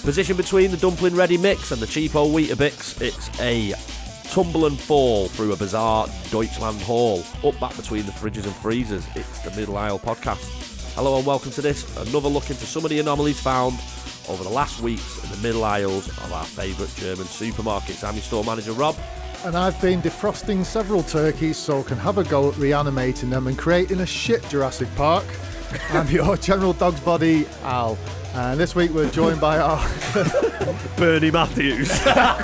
Position between the dumpling ready mix and the cheapo Weetabix, it's a tumble and fall through a bizarre Deutschland haul, up back between the fridges and freezers. It's the Middle Aisle Podcast. Hello and welcome to this, another look into some of the anomalies found over the last weeks in the middle aisles of our favourite German supermarkets. I'm your store manager, Rob. And I've been defrosting several turkeys so I can have a go at reanimating them and creating a shit Jurassic Park. I'm your general dog's body, Al. And this week we're joined by our... Bernie Matthews. That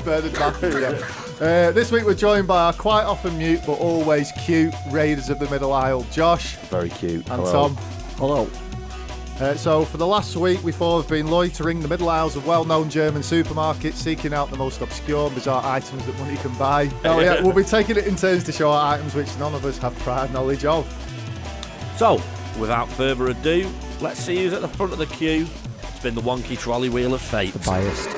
Bernard Matthews, yeah. This week we're joined by our quite often mute but always cute Raiders of the Middle Aisle, Josh. Very cute. And Hello. Tom. Hello. So for the last week we four have been loitering the middle aisles of well-known German supermarkets, seeking out the most obscure and bizarre items that money can buy. Oh yeah, we'll be taking it in turns to show our items which none of us have prior knowledge of. So, without further ado, let's see who's at the front of the queue. It's been the wonky trolley wheel of fate. The biased.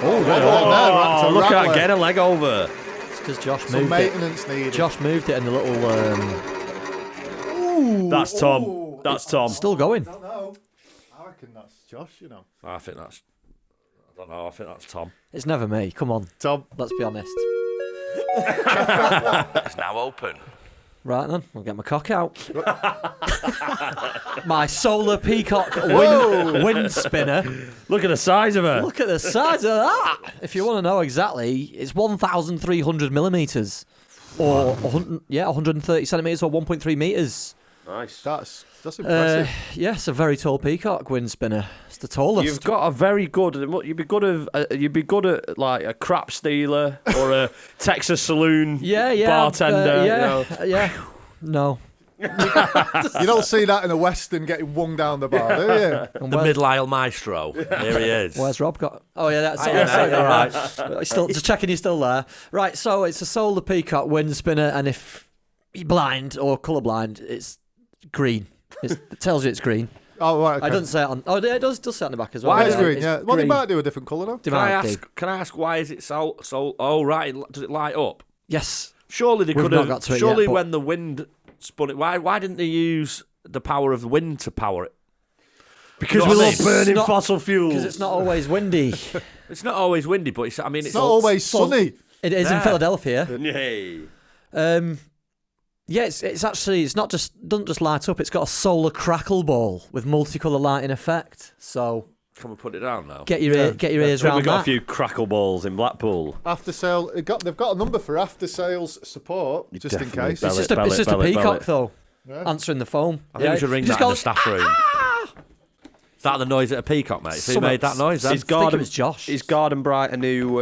Look at that, get a leg over. It's because Josh Some moved maintenance it. needed. Josh moved it in the little... That's Tom. That's Tom. Still going. I don't know. I reckon that's Josh, you know. I think that's Tom. It's never me. Come on. Tom. Let's be honest. It's now open. Right then, I'll get my cock out. My solar peacock wind spinner. Look at the size of her. Look at the size of that. If you want to know exactly, it's 1,300 millimetres. Or 130 centimetres or 1.3 metres. Nice. That's impressive. Yes, a very tall peacock wind spinner. It's the tallest. You've got a very good. You'd be good at like a crap stealer or a Texas saloon bartender. No. You don't see that in a Western getting wung down the bar, do you? The middle aisle maestro. Here he is. Where's Rob got? Oh yeah, that's All right. Still just checking you're still there. Right, so it's a solar peacock wind spinner, and if you're blind or colourblind, it's green. It tells you it's green. Oh, right. Okay. I don't say it on. Oh, it does say it on the back as well. Why is green? It's Yeah. Well, they might do a different colour though. Can I ask why is it so? Oh right, does it light up? Yes. Surely they We've could not have. got to it Surely yet, but- when the wind spun it, why didn't they use the power of the wind to power it? Because we love burning fossil fuels. Because it's not always windy. It's not always windy, but it's not always sunny. It is in Philadelphia. Yay. Yeah, it's actually doesn't just light up. It's got a solar crackle ball with multicolour lighting effect. So can we put it down now? Get your ears round that. We've got a few crackle balls in Blackpool. After sale, they've got a number for after sales support just in case. It's just a peacock though, answering the phone. I think we should ring that in the staff room. Is that the noise at a peacock, mate? Who made that noise? I think it was Josh. Is Garden Bright a new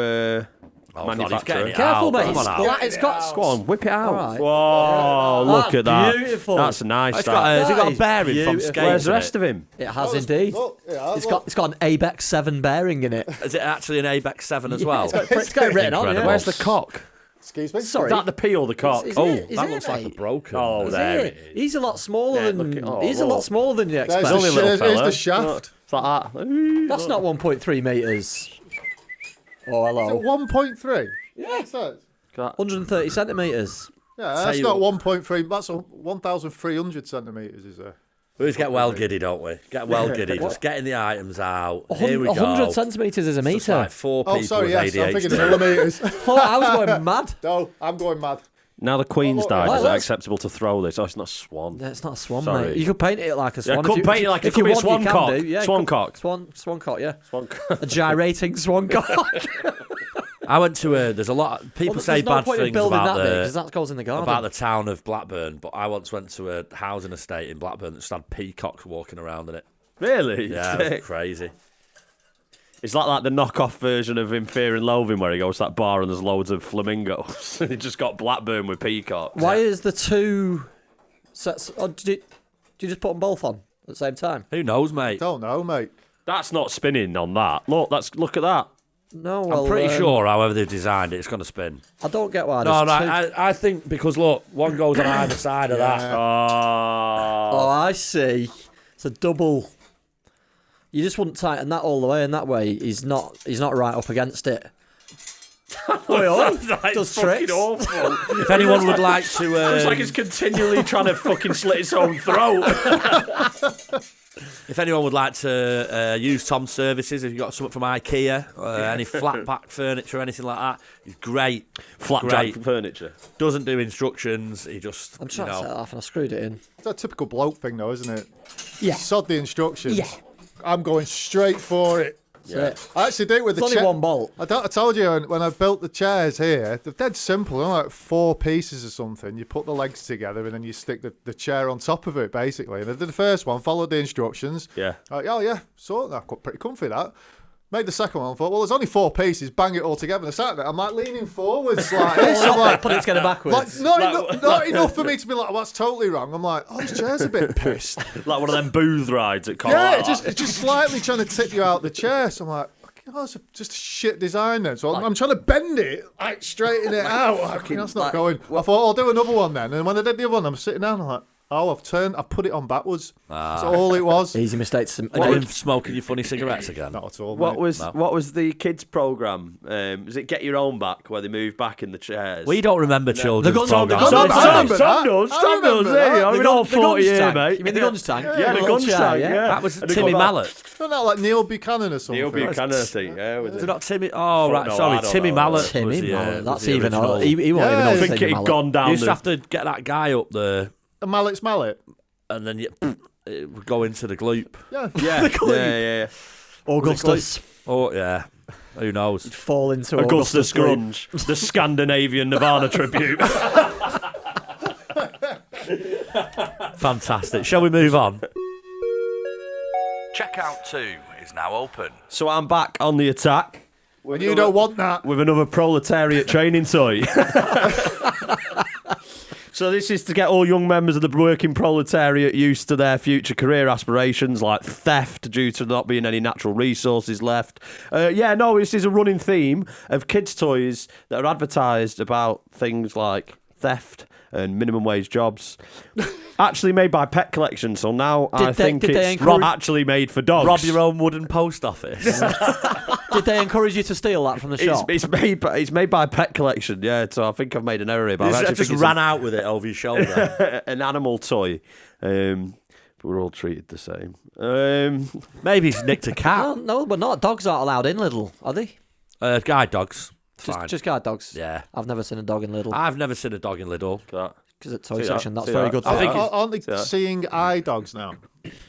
manufacturer? Careful, mate. It's got. Go on, whip it out. Right. Whoa, look at that. Beautiful. That's a nice. Has it got a bearing from beautiful. Skate? Where's the rest of him? It has indeed. It's got an ABEX 7 bearing in it. Is it actually an ABEX 7 as well? It's got it written on it. Where's the cock? Excuse me? Sorry. Is that the P or the cock? Is that it, looks like a mate? broken. Is there it? it is. He's a lot smaller Yeah, than look at- he's a lot smaller than you expect. only a little Here's fella. the shaft. It's like that. That's not 1.3 metres. Oh, hello. 1.3? Yeah, it says. 130 centimetres. Yeah, that's not 1.3. That's 1,300 centimetres, is there? We just get well giddy, don't we? Get well giddy. Just getting the items out. Here we go. 100 centimetres is a It's metre. like four people Oh, sorry, with yes, ADHD. I'm thinking millimetres. I was going mad. No, I'm going mad. Now the Queen's died. Right, Is it let's- acceptable to throw this? Oh, it's not a swan. No, it's not a swan, Sorry. mate. You could paint it like a swan. I could paint it like it if could you be a want, swan you can cock. do. Yeah, Swan cock. Swan cock, yeah. Swan cock. A gyrating swan cock. I went to there's a lot. People say there's no bad point in things building about that bit, 'cause that goes in the garden. about the town of Blackburn, but I once went to a housing estate in Blackburn that just had peacocks walking around in it. Really? Yeah, it was crazy. It's like the knockoff version of In Fear and Loathing where he goes to that bar and there's loads of flamingos. He just got Blackburn with peacocks. Why is the two sets? Oh, do you just put them both on at the same time? Who knows, mate? Don't know, mate. That's not spinning on that. Look at that. No, well, I'm pretty sure, however they've designed it, it's going to spin. I don't get why. No, there's no, two... I think because look, one goes on either side of that. Oh, I see. It's a double. You just wouldn't tighten that all the way, and that way he's not right up against it. Does tricks. Awful. If anyone would like to, It's like it's continually trying to fucking slit its own throat. If anyone would like to use Tom's services, if you've got something from IKEA, any flat pack furniture or anything like that, he's great. Flat Great. jack furniture. Doesn't do instructions. He just, I'm trying to set it off and I screwed it in. It's a typical bloke thing, though, isn't it? Yeah. Sod the instructions. Yeah. I'm going straight for it. Yeah. I actually did it with There's the only one bolt. I told you when I built the chairs here, they're dead simple. They're like 4 pieces or something. You put the legs together and then you stick the chair on top of it, basically. And I did the first one, followed the instructions. Yeah. Oh, yeah, so that's pretty comfy, that. Made the second one, thought, well, there's only 4 pieces, bang it all together. And I sat there, I'm like leaning forwards like this. I'm like, Put it together backwards. not enough for me to be like, oh, that's totally wrong. I'm like, oh, this chair's a bit pissed. Like one of them booth rides at Yeah, Colorado. it's just slightly trying to tip you out the chair. So I'm like, oh, it's just a shit design then. So I'm trying to bend it, like straighten it out. That's not going. I thought, I'll do another one then. And when I did the other one, I'm sitting down, I'm like, oh, I've put it on backwards. That's all it was. Easy mistakes. What with smoking your funny cigarettes again? Not at all, What mate. was the kids program? Was it Get Your Own Back, where they move back in the chairs? We don't remember children's The guns- programs. the guns- I remember that. Tom does, that. I'm in all 40 here, mate. You mean the guns tank? Yeah, the little guns chair, tank, yeah. That was And they Timmy got Mallet. Isn't that like Neil Buchanan or something? Neil Buchanan, I think. Yeah, was Is it? it not Timmy? Oh, right. No, I Sorry, don't Timmy know. Mallet. Timmy was the, Mallet. was That's the even original. old. He won't even Yeah, know I I it's think Timmy it had Mallet. gone You down used to the... have to get that guy up there, The Mallet's Mallet. and then it would go into the gloop. Yeah. Yeah. Augustus. Oh, yeah. Who knows? Fall into Augustus Gloop. Grunge, the Scandinavian Nirvana tribute. Fantastic. Shall we move on? Checkout 2 is now open. So I'm back on the attack And you don't want that. with another proletariat training toy. So this is to get all young members of the working proletariat used to their future career aspirations, like theft due to not being any natural resources left. This is a running theme of kids' toys that are advertised about things like theft and minimum wage jobs. Actually made by Pet Collection, so now I think did they it's encourage- actually made for dogs. Rob your own wooden post office. Did they encourage you to steal that from the shop? It's made by Pet Collection, yeah. So I think I've made an error here. But I I actually just think ran out with it over your shoulder. an animal toy. But we're all treated the same. Maybe he's nicked a cat. No, but not. Dogs aren't allowed in Lidl, are they? Guide dogs. Fine. Just guard dogs. Yeah. I've never seen a dog in Lidl. I've never seen a dog in Lidl. Because at toy See that? section, that's See very that? good. I for think you. it's- Aren't they seeing eye dogs now?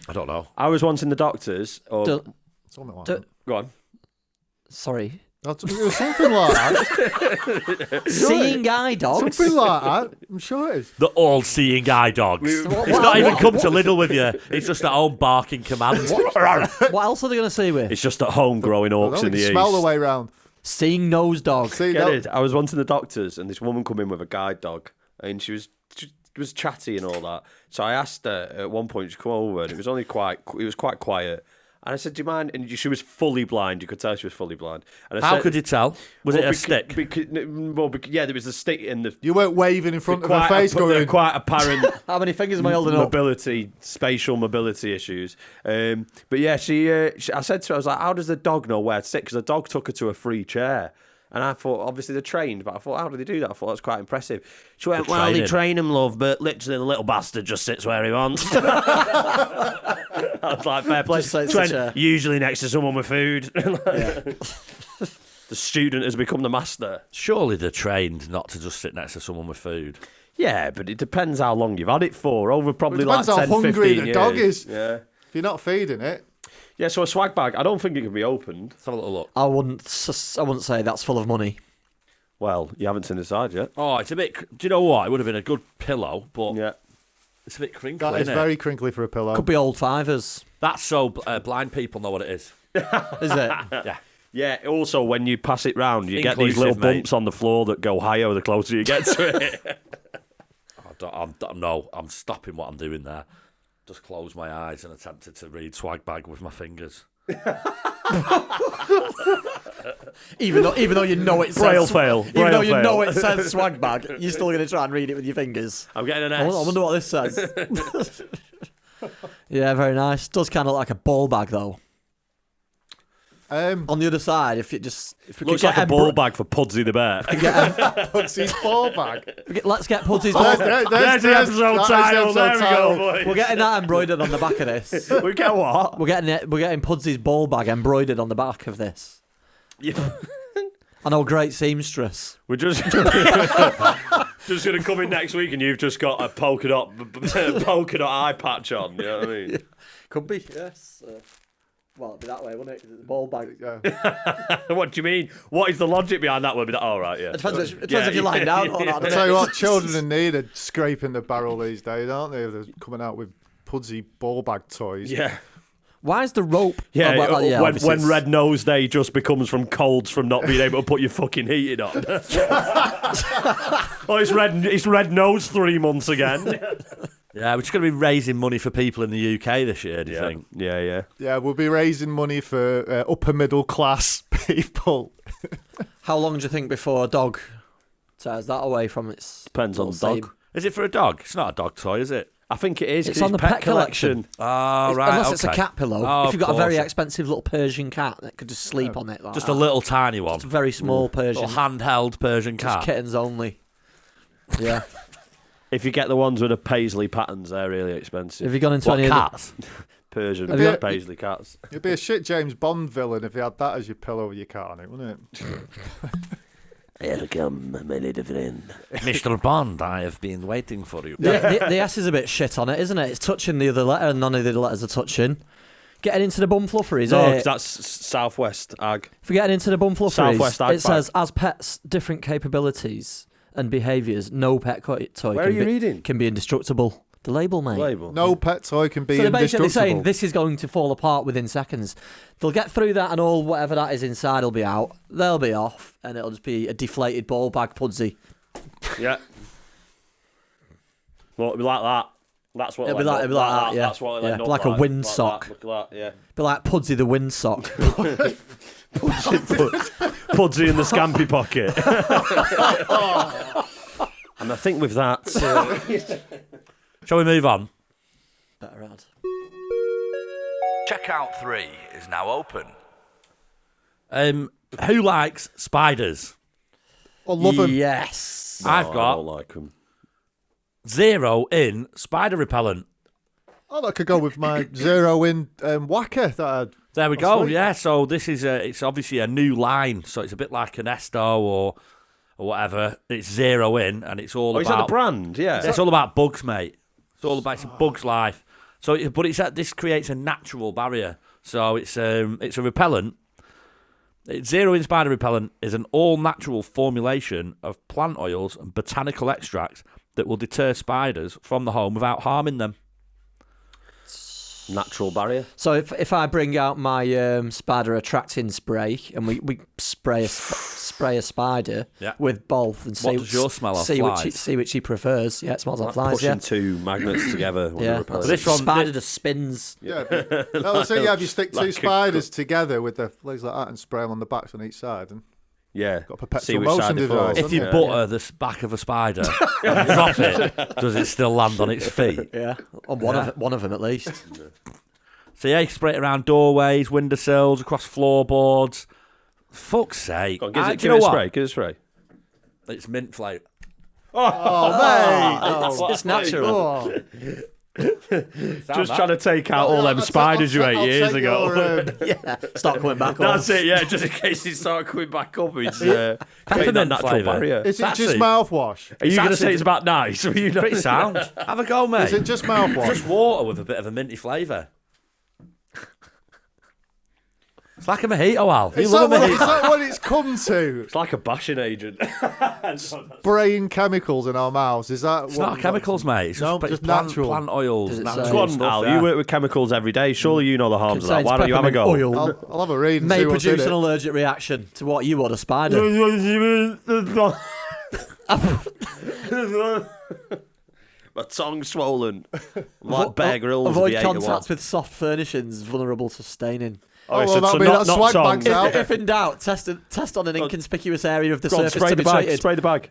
I don't know. I was once in the doctor's. Something like that. Go on. Sorry. It was something like that. Seeing eye dogs. Something like that. I'm sure it is. The all-seeing eye dogs. It's not even come to Lidl with you. It's just at home barking commands. What else are they going to see with? It's just at home growing I orcs don't in the think you smell the east. way round. Seeing nose dog. See, Get that- it? I was once in the doctor's and this woman come in with a guide dog and she was chatty and all that. So I asked her at one point to come over and it was quite quiet. And I said, do you mind? And she was fully blind. You could tell she was fully blind. And I How said, could you tell? Was it a stick? Yeah, there was a stick in the... You weren't waving in front of her face going... Quite apparent How many fingers am I holding up? spatial mobility issues. But yeah, I said to her, I was like, how does the dog know where to sit? Because the dog took her to a free chair. And I thought, obviously they're trained, but I thought, how do they do that? I thought that's quite impressive. She went, well, they train him, love, but literally the little bastard just sits where he wants. I was like, fair play. Just sits She went, in a chair. usually next to someone with food. The student has become the master. Surely they're trained not to just sit next to someone with food. Yeah, but it depends how long you've had it for. Over probably It like depends 10, how hungry 15 the dog years. is. Yeah. If you're not feeding it... Yeah, so a swag bag, I don't think it can be opened. Let's have a little look. I wouldn't say that's full of money. Well, you haven't seen the side yet. Oh, it's a bit... Do you know what? It would have been a good pillow, but Yeah. it's a bit crinkly, That is isn't very it? crinkly for a pillow. Could be old fivers. That's so... blind people know what it is. Is it? Yeah. Yeah, also, when you pass it round, you get these Inclusive, little mate. bumps on the floor that go higher the closer you get to it. I'm stopping what I'm doing there. Just closed my eyes and attempted to read swag bag with my fingers. Even though you know it says Braille fail. Even Braille though you fail. know it says swag bag, you're still going to try and read it with your fingers. I'm getting an I S. wonder what this says. Yeah, very nice. Does kind of look like a ball bag though. On the other side, if we Looks could like a ball bag for Pudsey the bear. Pudsy's ball bag. let's get Pudsy's Oh, ball. There's the episode title. There we go, boys. We're getting that embroidered on the back of this. We get what? We're getting Pudsy's ball bag embroidered on the back of this. Yeah. I know, great seamstress. We're just just going to come in next week and you've just got a polka dot eye patch on. You know what I mean? Could be, yes. Well, it'd be that way, wouldn't it? 'Cause it's a ball bag. Yeah. What do you mean? What is the logic behind that? Would be that? Oh, right, yeah. It depends if you're lying down or not. I tell you what, children in need are scraping the barrel these days, aren't they? They're coming out with Pudsey ball bag toys. Yeah. Why is the rope? Yeah, Oh, well, yeah, obviously when it's- Red Nose Day just becomes from colds from not being able to put your fucking heating on. Oh, it's Red Nose 3 months again. Yeah, we're just going to be raising money for people in the UK this year, do you think? Yeah. Yeah, we'll be raising money for upper middle class people. How long do you think before a dog tears that away from its? Depends on the little dog. seam? Is it for a dog? It's not a dog toy, is it? I think it is. It's 'cause on the pet collection. Oh, right, Unless it's a okay. cat pillow. Oh, if you've got a of very course. expensive little Persian cat that could just sleep on it. Like Just that. a little tiny one. Just a very small Persian. Little handheld Persian Just cat. kittens only. Yeah. If you get the ones with the paisley patterns, they're really expensive. Have you gone into What, any of cats? Persian Have you- paisley cats. It'd be a shit James Bond villain if you had that as your pillow with your cat on it, wouldn't it? Here come my little friend. Mr. Bond, I have been waiting for you. the S is a bit shit on it, isn't it? It's touching the other letter and none of the other letters are touching. Getting into the bum fluffery, No, 'cause that's Southwest Ag. if we're getting into the bum fluffery, Southwest Ag it says, as pets, different capabilities and behaviours, no pet toy Where are you reading? can be indestructible. The label, mate. Label. No pet toy can be So they're basically indestructible. saying this is going to fall apart within seconds. They'll get through that and all whatever that is inside will be out. They'll be off and it'll just be a deflated ball bag Pudsey. Yeah. Well, it'll be like that. That's what It'll be like that, yeah. That's what it'll Yeah, end up like a like. windsock. Look at that, yeah. Be like Pudsey the windsock. Pudsey in the scampy pocket. And I think with that, Shall we move on? Better add. Checkout 3 is now open. Who likes spiders? I love them. Yes. I've I got don't like them. 0 in spider repellent. Oh, that could go with my 0 in whacker that I had. There we last go. week. Yeah, so this is it's obviously a new line, so it's a bit like an Esto or whatever. It's 0 in, and it's all Oh, is that the about brand? Yeah. it's all about bugs, mate. It's all about it's a bug's life. So, this creates a natural barrier. So it's a repellent. It's 0 in spider repellent is an all-natural formulation of plant oils and botanical extracts that will deter spiders from the home without harming them. Natural barrier. So if I bring out my spider attracting spray and we spray a spider Yeah. with both and see What does yours smell of? see Flies? which he prefers. Yeah, it smells like Like flies. pushing Yeah, two magnets together. When yeah. they're repellent. This one- spider just spins. Yeah, so yeah, if you stick two Like a spiders together with their legs like that and spray them on the backs on each side, and Yeah. got a perpetual See which motion side they device. fall. If you Yeah. butter the back of a spider and drop it, does it still land on its feet? Yeah, on one of them at least. So yeah, you spray it around doorways, windowsills, across floorboards. Fuck's sake! Go on, give Do it you know a what? spray. Give it a spray. It's mint flavour. It's natural. Oh, Just trying to take out all them spiders you ate years ago. Your, Start coming back. That's it, yeah, just in case they start coming back up. It's creating that Peppermint natural flavour. barrier. is it That's just it. mouthwash? Are you going to actually- say it's about nice? Are you Pretty sound. Have a go, mate. Is it just mouthwash? Just water with a bit of a minty flavour. It's like a mojito, Al. You Is love a that, what, is mojito. that what it's come to? It's like a bashing agent. Spraying chemicals in our mouths. Is that It's not chemicals, mate. It's No, just just plant, natural. plant oils. Does it natural say- Go on, stuff, Al. yeah. You work with chemicals every day. Surely you know the harms of that. Contains Why don't you have a peppermint go? oil. I'll have a read and May see what's produce in an it. allergic reaction to what you would a spider. My tongue's swollen. Like Bear Grylls. Avoid V8 contact with soft furnishings vulnerable to staining. Oh, well, that'll be that swag tongue. bags out. If in doubt, test on an inconspicuous area of the Go on, surface spray to the be bag. treated. Spray the bag.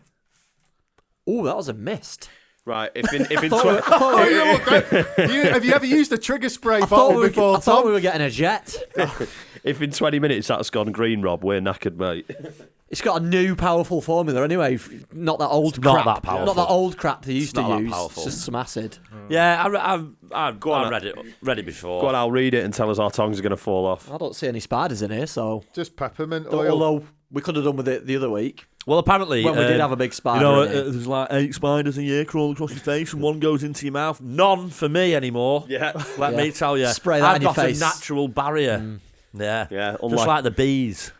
Oh, that was a mist. Right. If in Oh, yeah, look, have you ever used a trigger spray I thought bottle we before, I thought Tom? we were getting a jet. If in 20 minutes that's gone green, Rob, we're knackered, mate. It's got a new powerful formula anyway. Not that old It's crap. not that powerful. Not that old crap they used to not that use. powerful. It's just some acid. Yeah, I've on, read it before. Go on, I'll read it and tell us our tongues are going to fall off. I don't see any spiders in here, so. Just peppermint oil. Although we could have done with it the other week. Well, apparently, When we did have a big spider in here. there's like 8 spiders a year crawling across your face, and one goes into your mouth. None for me anymore. Yeah. Let Yeah. me tell you, Spray that I've in your got face. a natural barrier. Yeah, Yeah, just unlike- like the bees.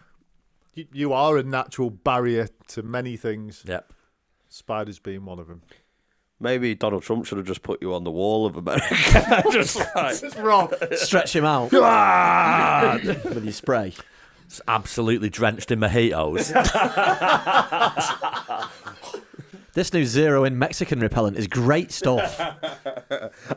You are a natural barrier to many things. Yep. Spiders being one of them. Maybe Donald Trump should have just put you on the wall of America. Just like... It's wrong. Stretch him out with your spray. It's absolutely drenched in mojitos. This new Zero in Mexican repellent is great stuff.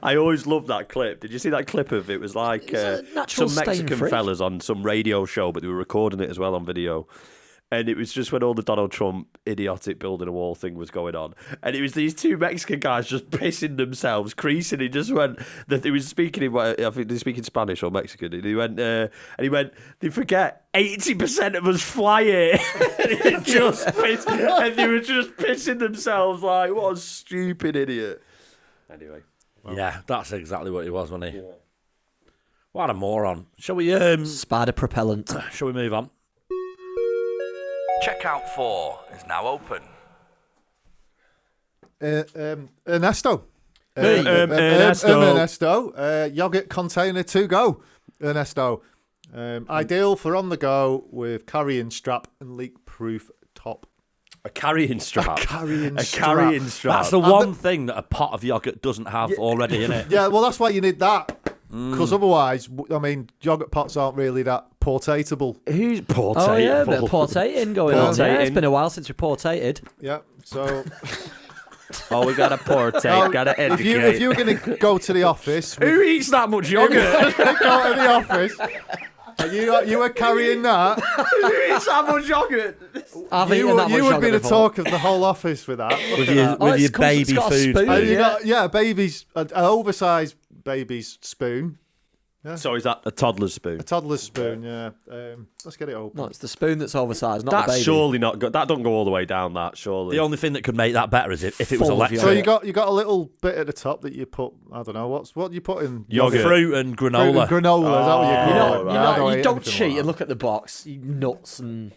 I always loved that clip. Did you see that clip of it? It was like a natural some Mexican stain-free. fellas on some radio show, but they were recording it as well on video. And it was just when all the Donald Trump idiotic building a wall thing was going on. And it was these 2 Mexican guys just pissing themselves, creasing. He just went, that he was speaking in, I think they're speaking Spanish or Mexican. And he went, they forget 80% of us fly here. and they were just pissing themselves like, what a stupid idiot. Anyway. Yeah, that's exactly what he was, wasn't he? Yeah. What a moron. Shall we Spider propellant. shall we move on? Checkout 4 is now open. Ernesto. Ernesto. Ernesto. Yogurt container to go. Ernesto. Ideal for on the go with carrying strap and leak-proof top. A carrying strap. A carrying strap. That's the one thing that a pot of yogurt doesn't have already in it. Yeah, well, that's why you need that. Because otherwise, I mean, yogurt pots aren't really that portatable. Who's portating? Oh yeah, a bit of portating going on. Yeah, it's Portating. been a while since we portated. Yeah, so Oh, we got to portate. Got to if educate. you were going to go to the office, Who eats that much yogurt? go to the office, and you were carrying that, Who eats that much yogurt? I've you eaten that much would yogurt be the before. talk of the whole office with that. With your, Oh, with it's your baby got a food. spoon. And you Yeah. got baby's an oversized baby's spoon, So is that a toddler's spoon? a toddler's spoon. Yeah, let's get it open. No, it's the spoon that's oversized, not the That's baby. surely not good. That don't go all the way down. That surely. The only thing that could make that better is if it was Full of electric. So you got a little bit at the top that you put. I don't know what you put in Yogurt. Fruit and Fruit granola. and granola. Is that what you You call know, it? you, Right, know, I you eat don't anything cheat like and that. look at the box. You nuts and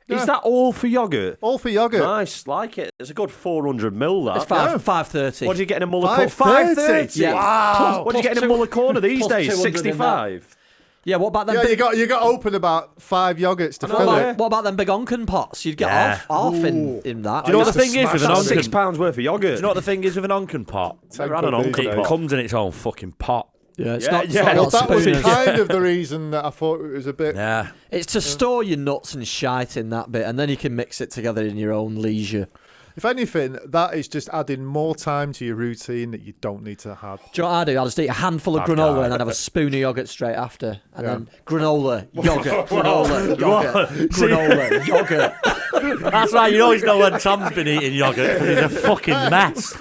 Is that all for yogurt? All for yogurt. Nice, like it. It's a good 400 mil. That. it's 5.30. What do you get in a Muller corner? 5.30? Yeah. Wow. What do you get in a Muller corner these plus days? 200 in 65. Yeah, what about them? Yeah, big, you got to open about 5 yogurts to what, fill about, it. what about them big Onken pots? You'd get Yeah. off in that. Do you know what used the to thing is with an smash Onken? that. £6 worth of yogurt. Do you know what the thing is with an Onken pot? Never had an Onken It pot. comes in its own fucking pot. Yeah, it's Yeah, not. It's yeah. not Well, all that was spooners. kind of the reason that I thought it was a bit. Yeah. It's to store your nuts and shite in that bit, and then you can mix it together in your own leisure. If anything, that is just adding more time to your routine that you don't need to have. Do you know what I do? I'll just eat a handful of granola and then have a spoon of yogurt straight after. And then granola, yogurt, granola, yogurt, granola, yogurt. That's right, you always know when Tom's been eating yogurt because he's a fucking mess.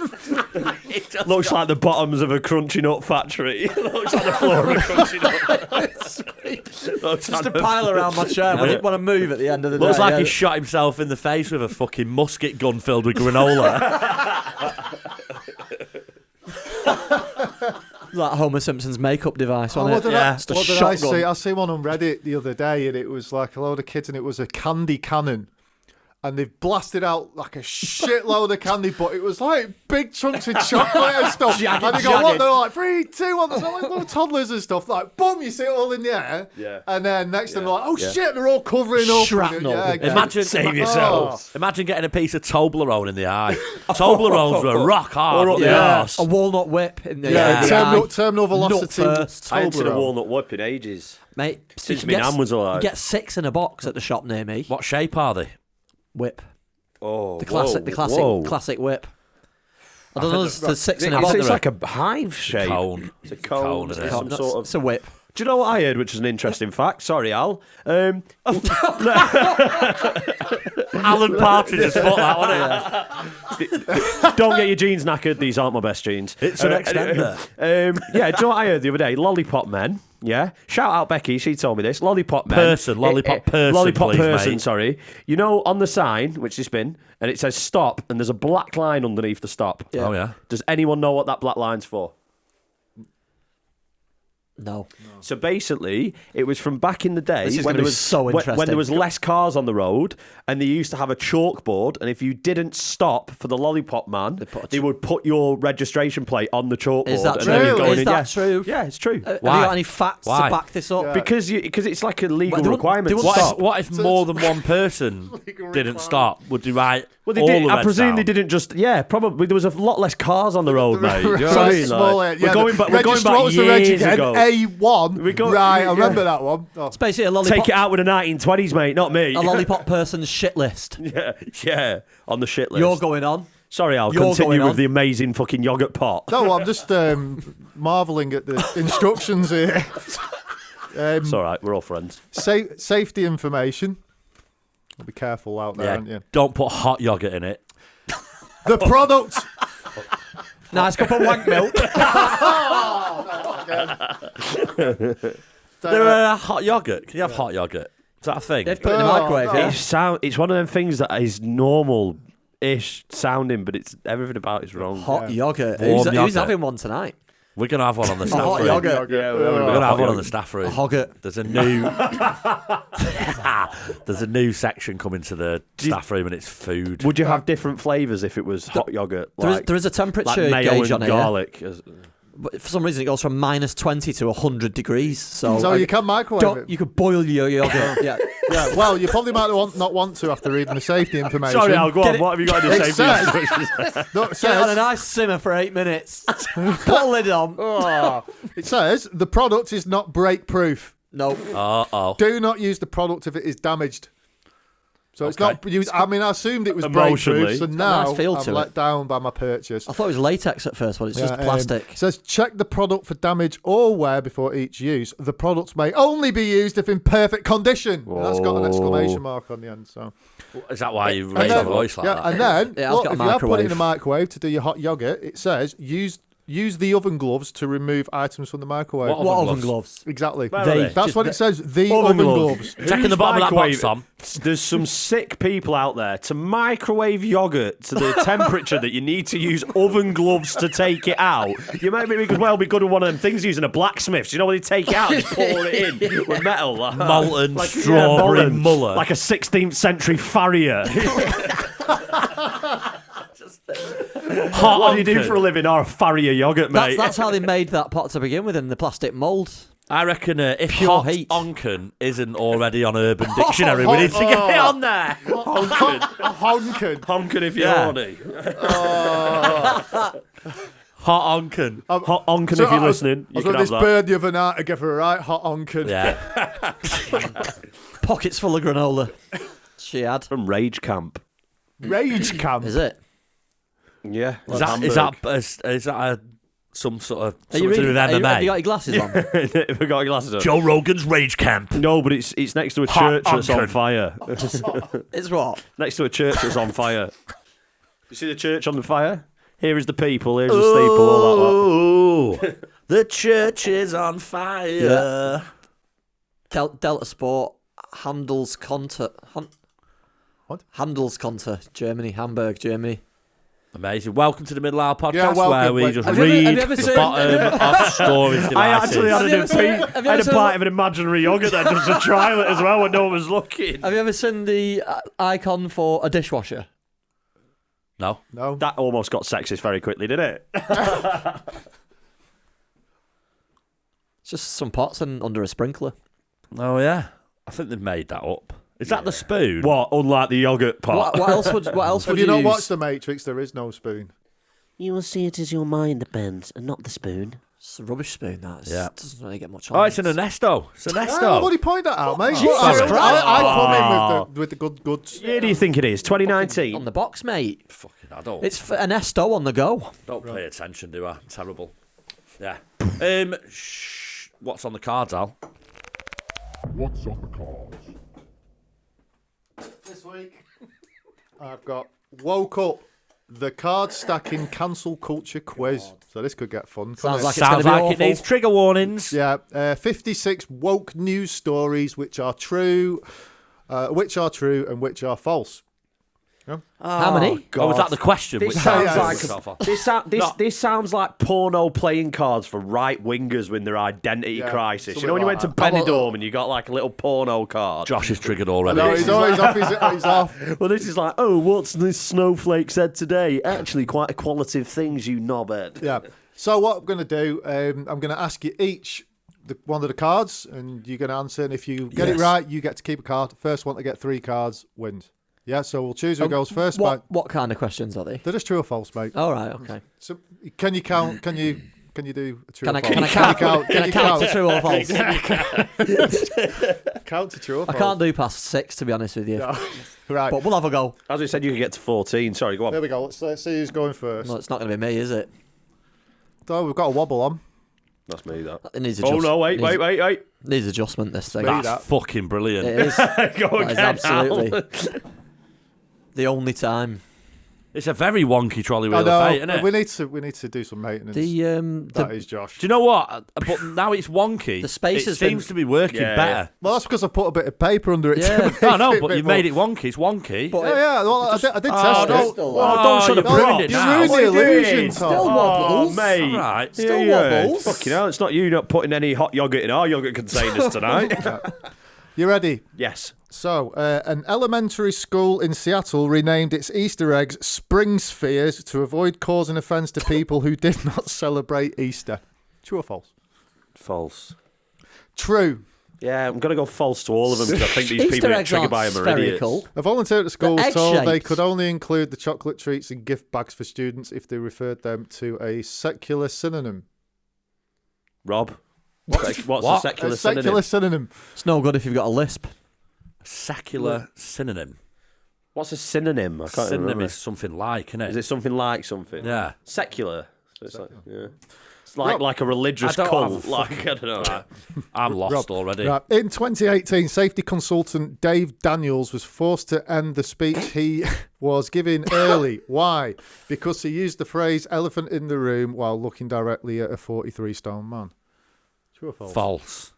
Looks like the bottoms of a crunchy nut factory. Looks like the floor of a crunchy nut. Looks Just a like pile around my chair when I didn't want to move at the end of the day. Looks like yeah. he shot himself in the face with a fucking musket gun filled with granola. Like Homer Simpson's makeup device, Oh, wasn't what it? did, Yeah. I, Just a what did I shotgun. see? I see one on Reddit the other day, and it was like a load of kids, and it was a candy cannon. And they've blasted out like a shitload of candy, but it was like big chunks of chocolate and stuff. Jagged, and they go, what? jagged. They're like 3, 2, 1. There's like little toddlers and stuff. Like, boom, you see it all in the air. Yeah. And then next thing, Yeah. they're like, oh Yeah. shit, they're all covering up. Shrapnel. Yeah, Imagine, Save yourselves. Imagine getting a piece of Toblerone in the eye. Toblerones were rock hard. Or up up the the Yeah, arse. a walnut whip in the, Yeah, the terminal, eye. terminal velocity. Nut first. I ain't seen a Toblerone. walnut whip in ages. Mate, Since you my can nan was alive. You get 6 in a box at the shop near me. What shape are they? Whip. Oh, The classic, whoa. classic whip. I don't know. There's 6 in a It's, box. it's like a hive shape. Cone. It's a cone. isn't It's it? some No, sort of. it's a whip. Do you know what I heard, which is an interesting fact? Sorry, Al. Alan Partridge's foot, that, wasn't it? Don't get your jeans knackered. These aren't my best jeans. It's an extender. Yeah, do you know what I heard the other day? Lollipop men. Yeah. Shout out Becky. She told me this. Lollipop man. Lollipop person, Lollipop please, person. mate. Sorry. You know, on the sign, which it's been, and it says stop, and there's a black line underneath the stop. Yeah. Oh, yeah. Does anyone know what that black line's for? No. So basically, it was from back in the day This is when gonna there be was so when interesting. there was less cars on the road, and they used to have a chalkboard, and if you didn't stop for the lollipop man, they would put your registration plate on the chalkboard. Is that and true? then you'd go in Is and- that yeah. true? Yeah, it's true. Have Why? you got any facts Why? to back this up? Yeah. Because it's like a legal Well, they wouldn't- requirement. they to wouldn't stop. What if more than one person didn't stop? Would you write Well, they all did. the I reds presume down? they didn't just. Yeah, probably there was a lot less cars on the road, mate. You know what I mean? Like, we're going back. We're going What was back the reg years again? ago. A1. We go- right, I yeah. remember that one. Oh. It's basically a lollipop. Take it out with the 1920s, mate, not me. A lollipop person's shit list. yeah, on the shit list. You're going on. Sorry, I'll You're continue going with on. the amazing fucking yoghurt pot. No, I'm just marvelling at the instructions here. It's all right, we're all friends. Safety information. Be careful out there, Yeah, aren't you? don't put hot yogurt in it. The product. Nice cup of wank milk. Hot yogurt. Can you have hot yogurt? Is that a thing? They've put it in the microwave, no. yeah. It's one of them things that is normal-ish sounding, but it's everything about it's wrong. Hot yogurt. Warm Who's yogurt. having one tonight? We're going to have one on the staff hot room. yogurt. Yeah, We're going to have one on the staff room. Hoggart. There's a new section coming to the staff room, and it's food. Would you have different flavours if it was hot yogurt? There is a like temperature mayo gauge and on it, yeah? garlic. But for some reason it goes from -20 to 100 degrees. So You can microwave it. you could boil your yogurt. Yeah. Yeah, well, you probably might not want to after reading the safety information. Sorry, Al, go Get on. it- What have you got in It your safety says- instructions? No, it Get it on a says, nice simmer for 8 minutes. Put a lid on. it says the product is not break proof. No. Uh-oh. Do not use the product if it is damaged. So it's not used. I mean, I assumed it was Emotionally. break proof, so now nice feel I'm to let down by my purchase. I thought it was latex at first, but it's just Yeah, plastic. It says check the product for damage or wear before each use. The products may only be used if in perfect condition. And that's got an exclamation mark on the end. So Is that why you And raised then- your voice like yeah, that? and then Yeah, I've look, got a if you have put it in a microwave. microwave to do your hot yogurt, it says use the oven gloves to remove items from the microwave. What What oven oven gloves? gloves? Exactly. Where are they? That's what it says. The Oven oven gloves. gloves. Check in the bottom of that box, Tom. There's some sick people out there to microwave yogurt to the temperature that you need to use oven gloves to take it out. You might be good with one of them things using a blacksmith. You know when they take it out and just pour it in with metal? Molten strawberry molten, muller. like a 16th century farrier. Hot What do you do Onken. for a living? Or a farrier yogurt, mate. That's how they made that pot to begin with in the plastic mould. I reckon if Pure hot heat. Onken isn't already on Urban Dictionary, we need to get it on there. Honken. Honkin' if you're Yeah. horny. Hot Onken. Hot honkin' So if you're I was- listening. I You was can with have this that. bird the other night. I gave her a right hot honken. Yeah. Pockets full of granola. She had. From Rage Camp. Rage camp. Is it? Yeah. Is that some sort of Are you something to do with have you got MMA? your glasses on? Have we got glasses on? Joe Rogan's Rage Camp. No, but it's next to a Hot church that's on Onken. fire. It's what? Next to a church that's on fire. You see the church on the fire? Here is the people, here's the steeple, all that lot. Oh, the church is on fire. Yeah. Delta Sport Handelskonter. What? Handelskonter, Germany, Hamburg, Germany. Amazing. Welcome to the Middle Hour podcast, Yeah, welcome. where we Wait, just have you ever- read have you ever the seen- bottom of storage devices. I actually had Have you ever seen- have you I had ever a seen- bite of an imaginary yogurt then just to trial it as well when no one was looking. Have you ever seen the icon for a dishwasher? No. No. That almost got sexist very quickly, didn't it? It's just some pots and under a sprinkler. Oh, yeah. I think they've made that up. Is that the spoon? What? Unlike the yogurt pot. What else would Have you you not use? watched The Matrix? There is no spoon. You will see it as your mind bends, and not the spoon. It's a rubbish spoon. That Yeah. doesn't really get much on. Oh, it's an Ernesto. It's an I've Ernesto. already pointed that out, mate. Jesus I Christ. come in with the good goods. Where do you think it is? 2019? on the box, mate. Fucking, I don't. It's an Esto on the go. Don't pay attention, do I? Terrible. Yeah. What's on the cards, Al? What's on the cards? This week, I've got woke up The card stacking cancel culture quiz. So this could get fun. Sounds couldn't like it? it's Sounds gonna be like it awful. needs trigger warnings. Yeah, 56 woke news stories which are true and which are false. How many? Oh, was that the question? This Which sounds yeah, like yeah. this sounds like porno playing cards for right wingers with their identity crisis. You know when you went to something Benidorm and you got like a little porno card. Josh is triggered already. No, he's always off. He's off. Well, this is like, oh, what's this snowflake said today? Actually, quite a qualitative things, you knobhead. Yeah. So what I'm going to do, I'm going to ask you each one of the cards, and you're going to answer. And if you get it right, you get to keep a card. First one to get 3 cards wins. Yeah. So we'll choose who goes first. What kind of questions are they? They're just true or false, mate. All right, okay. So can you count? Can you do a true Can or I false? count? Can I count to true or false? Count to true or I false? can't do past 6, to be honest with you. No. Right. But we'll have a go. As we said, you could get to 14. Sorry, go on. There we go. Let's see who's going first. Well, it's not going to be me, is it? Oh, we've got a wobble on. That's me, that. It needs Oh, adjustment. no, wait. Needs adjustment, this thing. Me. That's fucking brilliant. It is. Go That is again, absolutely the only time. It's a very wonky trolley wheel I of know. fate, isn't it? We need to do some maintenance. The That is Josh. Do you know what? But now it's wonky. The space it has seems been- to be working Yeah, better. Well, that's because I put a bit of paper under it. Yeah. To No, no, make but it you've more- made it wonky. It's wonky. But Yeah, well, I did test don't- it. Still don't shut you've up. ruined it You now. ruined the illusion, Still Tom. wobbles. Oh, mate. All right. Still Yeah. wobbles. Fucking hell, it's not you not putting any hot yogurt in our yogurt containers tonight. You ready? Yes. So, an elementary school in Seattle renamed its Easter eggs Spring Spheres to avoid causing offence to people who did not celebrate Easter. True or false? False. True. Yeah, I'm going to go false to all of them because I think these Easter people who are eggs triggered aren't by them are idiots. spherical. A volunteer at the school was egg told they shaped. could only include the chocolate treats in gift bags for students if they referred them to a secular synonym. Rob, what's What? a secular A secular synonym. It's no good if you've got a lisp. Secular synonym. What's a synonym? I can't Synonym remember. is something like, isn't it? Is it something like something? Yeah. Secular. So it's like, yeah. It's Rob, like a religious I don't cult. have a Like, I don't know. I'm lost Rob, already. Right. In 2018, safety consultant Dave Daniels was forced to end the speech he was giving early. Why? Because he used the phrase elephant in the room while looking directly at a 43-stone man. True or false? False.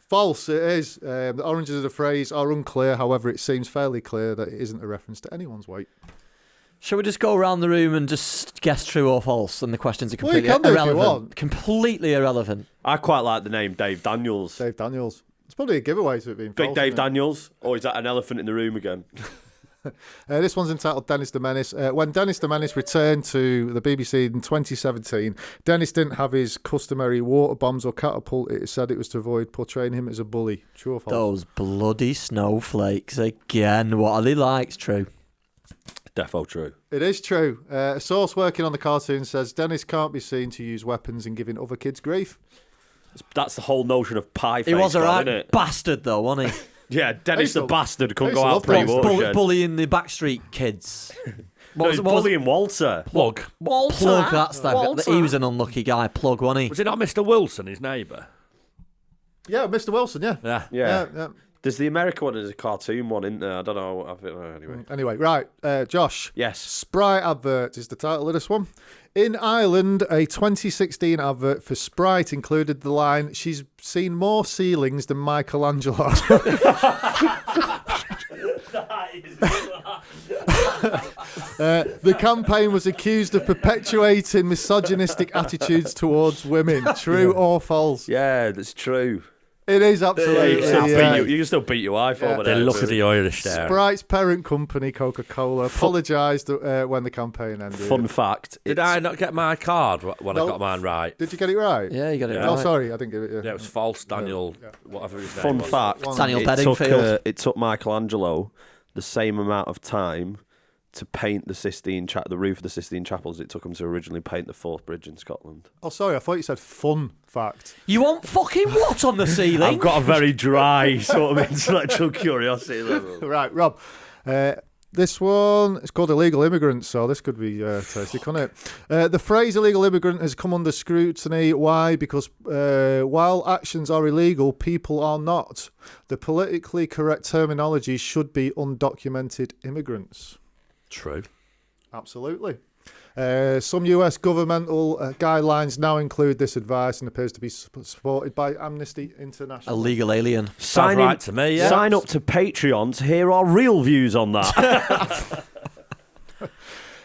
False, it is. The origins of the phrase are unclear. However, it seems fairly clear that it isn't a reference to anyone's weight. Shall we just go around the room and just guess true or false? And the questions are Well, you completely can do if you irrelevant. want. Completely irrelevant. I quite like the name Dave Daniels. Dave Daniels. It's probably a giveaway to it being Big false, Dave isn't it? Daniels? Or is that an elephant in the room again? This one's entitled Dennis the Menace. When Dennis the Menace returned to the BBC in 2017, Dennis didn't have his customary water bombs or catapult. It said it was to avoid portraying him as a bully. True or false? Those bloody snowflakes again. What are they like? It's true. Defo true. It is true. A source working on the cartoon says Dennis can't be seen to use weapons in giving other kids grief. That's the whole notion of pie face. He was a right isn't it? bastard, though, wasn't he? Yeah, Dennis the bastard couldn't I go used to out love Dennis. pre-watershed. Bullying the backstreet kids. No, he's bullying Walter. Plug. Plug, that's that. He was an unlucky guy. Plug, wasn't he? Was it not Mr. Wilson, his neighbour? Yeah, Mr. Wilson, yeah. Yeah. Yeah. There's the American one and there's a cartoon one, isn't there? I don't know. Anyway. Anyway, right. Josh. Yes. Sprite advert is the title of this one. In Ireland, a 2016 advert for Sprite included the line, "She's seen more ceilings than Michelangelo." The campaign was accused of perpetuating misogynistic attitudes towards women. True or false? Yeah, that's true. It is absolutely. You can still beat your wife over They there. look at the Irish there. Sprite's parent company, Coca-Cola, apologised when the campaign ended. Fun fact. Did I not get my card when No. I got mine right? Did you get it right? Yeah, you got it Yeah. Oh, right. sorry, I didn't get it. Yeah, it was false, Daniel, whatever his name Fun was. fact. Daniel it Bedingfield. It took Michelangelo the same amount of time to paint the roof of the Sistine Chapel as it took him to originally paint the Forth Bridge in Scotland. Oh, sorry, I thought you said fun fact. You want fucking what on the ceiling? I've got a very dry sort of intellectual curiosity level. Right, Rob. This one, it's called illegal immigrants, so this could be tasty, couldn't it? The phrase illegal immigrant has come under scrutiny. Why? Because while actions are illegal, people are not. The politically correct terminology should be undocumented immigrants. True. Absolutely. Some US governmental guidelines now include this advice and appears to be supported by Amnesty International. A legal alien. Sounds right to me, yeah. Sign up to Patreon to hear our real views on that.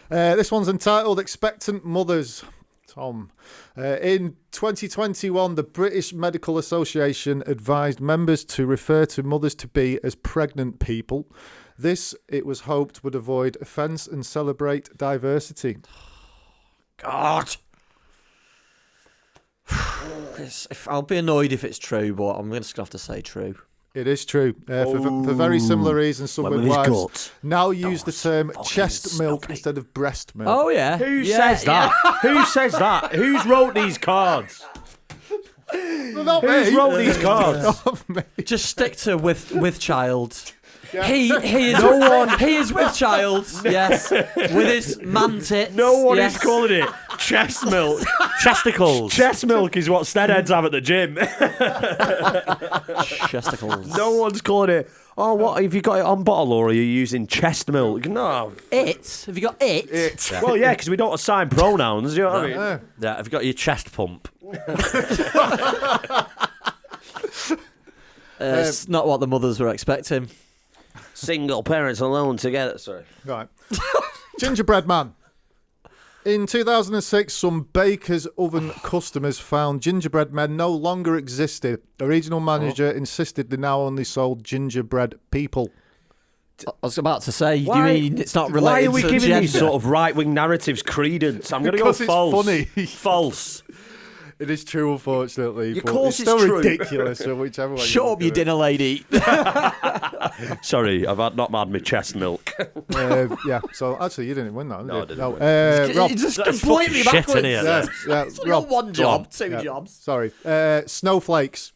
This one's entitled Expectant Mothers. Tom. In 2021, the British Medical Association advised members to refer to mothers-to-be as pregnant people. This, it was hoped, would avoid offence and celebrate diversity. God. I'll be annoyed if it's true, but I'm just going to have to say true. It is true. For very similar reasons, some midwives now use the term chest milk instead of breast milk. Oh, yeah. Who says that? Who says that? Who's wrote these cards? Not Who's me. wrote these cards? Not me. Just stick to with child. He is with child. Yes, with his man tits. No one yes. is calling it chest milk. Chesticles. Chest milk is what steadheads have at the gym. Chesticles. No one's calling it. Oh, what have you got it on bottle, or are you using chest milk? No. It. Have you got it? It. Well, yeah, because we don't assign pronouns. You know what I mean? Yeah. Have you got your chest pump? It's not what the mothers were expecting. Single parents alone together. Sorry. Right. Gingerbread Man. In 2006, some baker's oven customers found gingerbread men no longer existed. The regional manager insisted they now only sold gingerbread people. I was about to say, do you Why- mean it's not Why related are we to giving gender? these sort of right-wing narratives credence? I'm going to go Because it's false. funny. False. It is true, unfortunately. Of but course it's it's still true. ridiculous. So whichever way Shut up, you look at dinner lady. Sorry, I've not had my chest milk. it. Yeah. So actually, you didn't win that. No, I did you? didn't Rob. It's just That's completely fucking shit, backwards. innit? Yeah. It's not Rob. one job, two Yeah. jobs. Sorry. Snowflakes.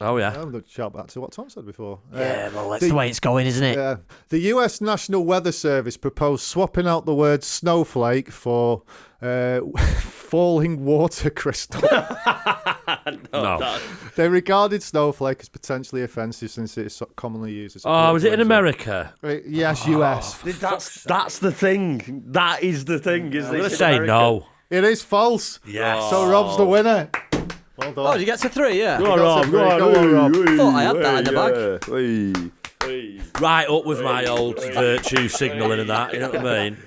Oh, yeah. I'm going to shout back to what Tom said before. Yeah, well, that's the- the way it's going, isn't it? The US National Weather Service proposed swapping out the word snowflake for falling water crystal. No. They regarded snowflake as potentially offensive since it is so commonly used as a Oh, was it in colloquialism. America? Yes, US. That's the thing. That is the thing. Is I'm going to say no. It is false. Yes. So Rob's the winner. Well done. Oh, did you get to 3? Yeah. Go on, Rob. Go on, Rob. Thought I had that in the bag. Right up with my old virtue signalling and that, you know what I mean?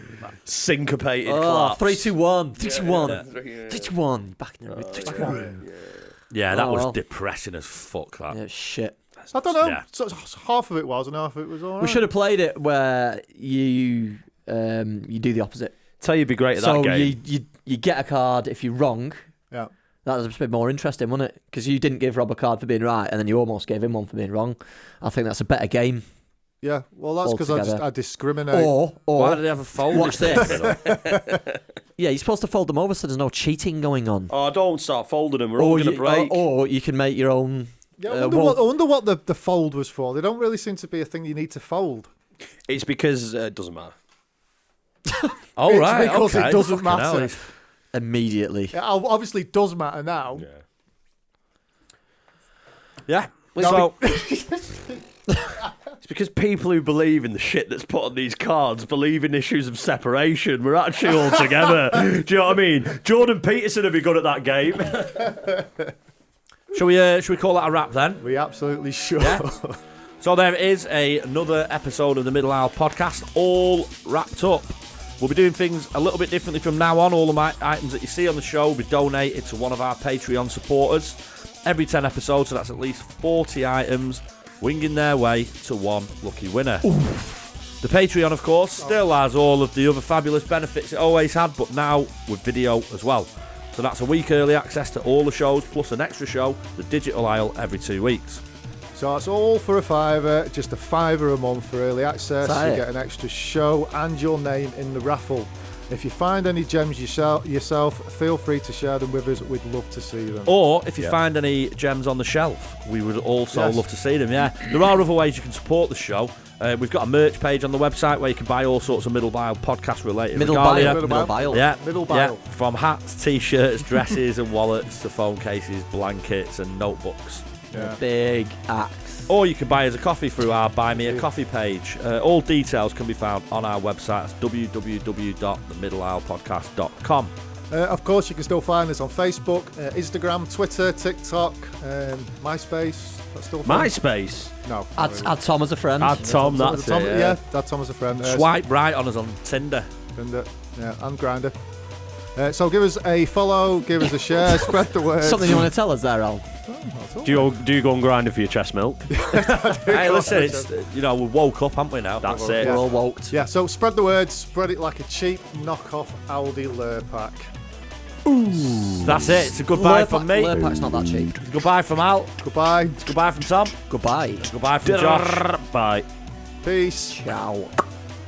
Syncopated Oh, claps. 3, 2, 1. 3, 2, 1. 3, 2, 1. Back in the 3, 2, 1. Yeah, that Oh, was well. depressing as fuck, that. Yeah, shit. I don't know. Yeah. So half of it was and half of it was all right. We should have played it where you do the opposite. Tell you, you'd be great at So that game. you get a card if you're wrong. Yeah. That was a bit more interesting, wasn't it? Because you didn't give Rob a card for being right, and then you almost gave him one for being wrong. I think that's a better game. Yeah. Well, that's because Altogether. I discriminate. Or Why did they have a fold? watch this. Yeah, you're supposed to fold them over so there's no cheating going on. Oh, don't start folding them. We're all going to break. Or you can make your own. Yeah, I wonder what the fold was for. They don't really seem to be a thing you need to fold. It's because it doesn't matter. Oh, It's right. because it okay. doesn't Fucking matter. hell, it's- Immediately. It obviously does matter now. Yeah. No, So, It's because people who believe in the shit that's put on these cards believe in issues of separation. We're actually all together. Do you know what I mean? Jordan Peterson would be good at that game. shall we call that a wrap then? we absolutely should. Yeah. So there is another episode of the Middle Isle podcast, all wrapped up. We'll be doing things a little bit differently from now on. All the items that you see on the show will be donated to one of our Patreon supporters. Every 10 episodes, so that's at least 40 items, winging their way to one lucky winner. Oof. The Patreon, of course, still has all of the other fabulous benefits it always had, but now with video as well. So that's a week early access to all the shows, plus an extra show, the Digital Isle, every 2 weeks. So that's all for a £5, just a £5 a month for early access. Is that You it? get an extra show and your name in the raffle. If you find any gems yourself, feel free to share them with us. We'd love to see them. Or if you find any gems on the shelf, we would also Yes. love to see them. Yeah, there are other ways you can support the show. We've got a merch page on the website where you can buy all sorts of Middle Isle podcast related Middle regalia. bile. Middle bile. Yeah, Middle yeah, bile. from hats, t-shirts, dresses and wallets to phone cases, blankets and notebooks. Yeah. Big axe. Or you can buy us a coffee through our Buy Me a Coffee page. All details can be found on our website. It's www.themiddleaislepodcast.com. Of course, you can still find us on Facebook, Instagram, Twitter, TikTok, MySpace. That's still fun. MySpace. No. Add Tom as a friend. Add Tom, that's it. Yeah, add Tom as a friend. Swipe right on us on Tinder. Tinder, yeah, and Grindr. So give us a follow, give us a share, spread the word. Something you want to tell us there, Al? Do you go and grind for your chest milk? Hey, listen, it's, we woke up, haven't we now? That's it. We're all woked. Yeah, so spread the word, spread it like a cheap knockoff Aldi Lurpak. That's it. It's a goodbye from me. Lurpak's not that cheap. It's a goodbye from Al. Goodbye. It's a goodbye from Tom. Goodbye. It's a goodbye from Josh. Bye. Peace. Ciao.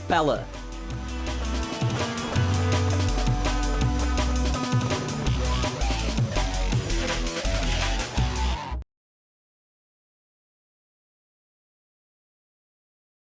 Bella.